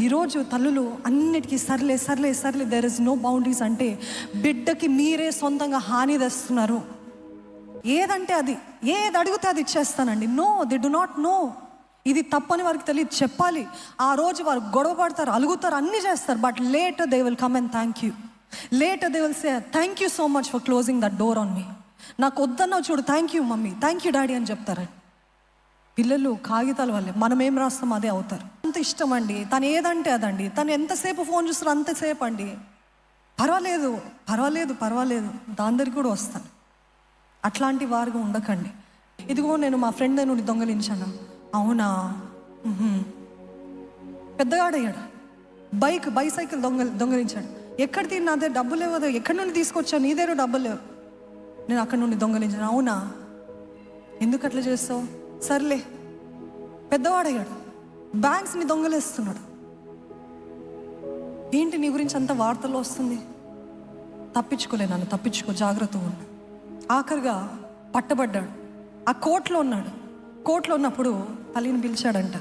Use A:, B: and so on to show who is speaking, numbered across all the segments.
A: ఈరోజు తల్లులు అన్నిటికీ సర్లే సర్లే సర్లే, దేర్ ఇస్ నో బౌండరీస్ అంటే బిడ్డకి మీరే సొంతంగా హాని తెస్తున్నారు. ఏదంటే అది, ఏది అడిగితే అది ఇచ్చేస్తానండి. No, they do not know. ఇది తప్పని వారికి తెలియదు, చెప్పాలి. ఆ రోజు వారు గొడవ పడతారు, అలుగుతారు, అన్నీ చేస్తారు. But later they will come and thank you. Later they will say thank you so much for closing that door on me. నాకు వద్దన్నావు చూడు, thank you mummy, thank you daddy అని చెప్తారు. పిల్లలు కాగితాల వల్లే, మనం ఏం రాస్తాం అదే అవుతారు. అంత ఇష్టం అండి, తను ఏదంటే అదండి. తను ఎంతసేపు ఫోన్ చూస్తారో అంతసేపు అండి. పర్వాలేదు పర్వాలేదు పర్వాలేదు, దాని దగ్గరికి కూడా వస్తాను. అట్లాంటి వారుగా ఉండకండి. ఇదిగో నేను మా ఫ్రెండ్ నుండి దొంగలించాను. అవునా? పెద్దగాడయ్యాడు, బైసైకిల్ దొంగలించాడు. ఎక్కడ నా దగ్గర డబ్బులు లేవు, ఎక్కడి నుండి తీసుకొచ్చాను, నీ దగ్గర డబ్బులు లేవు, నేను అక్కడి నుండి దొంగలించాను. అవునా? ఎందుకు అట్లా చేస్తావు? సర్లే. పెద్దవాడయ్యాడు, బ్యాంక్స్ని దొంగలేస్తున్నాడు. ఏంటి నీ గురించి అంత వార్తల్లో వస్తుంది? తప్పించుకోలే, నన్ను తప్పించుకో, జాగ్రత్తగా ఉన్నా. ఆఖరిగా పట్టబడ్డాడు. ఆ కోర్టులో ఉన్నాడు. కోర్టులో ఉన్నప్పుడు తల్లిని పిలిచాడంట.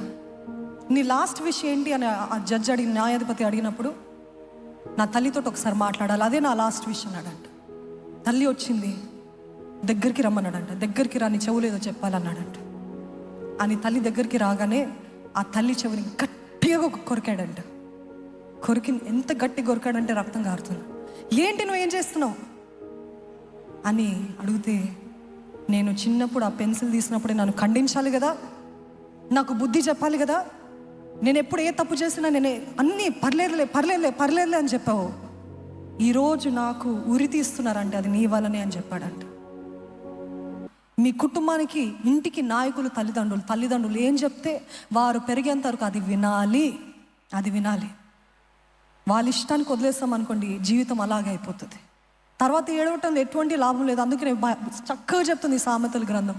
A: నీ లాస్ట్ విష్ ఏంటి అని ఆ జడ్జి న్యాయాధిపతి అడిగినప్పుడు, నా తల్లితో ఒకసారి మాట్లాడాలి, అదే నా లాస్ట్ విష్ అన్నాడంట. తల్లి వచ్చింది, దగ్గరికి రమ్మన్నాడంట. దగ్గరికి రాని చెవులేదో చెప్పాలన్నాడంట. అని తల్లి దగ్గరికి రాగానే ఆ తల్లి చెవిని గట్టిగా కొరికాడంట. ఎంత గట్టి కొరికాడంటే రక్తం కారుతుంది. ఏంటి నువ్వు ఏం చేస్తున్నావు అని అడిగితే, నేను చిన్నప్పుడు ఆ పెన్సిల్ తీసినప్పుడే నన్ను ఖండించాలి కదా, నాకు బుద్ధి చెప్పాలి కదా, నేను ఎప్పుడు ఏ తప్పు చేసినా నేనే అన్నీ పర్లేదులే అని చెప్పావు. ఈరోజు నాకు ఉరి తీస్తున్నారంటే అది నీ వల్లనే అని చెప్పాడంట. మీ కుటుంబానికి, ఇంటికి నాయకులు తల్లిదండ్రులు ఏం చెప్తే వారు పెరిగేంత వరకు అది వినాలి. వాళ్ళ ఇష్టానికి వదిలేస్తాం అనుకోండి, జీవితం అలాగే అయిపోతుంది. తర్వాత ఏడవటం ఎటువంటి లాభం లేదు. అందుకనే చక్కగా చెప్తుంది సామెతల గ్రంథం,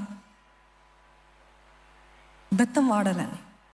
A: బెత్తం వాడాలని.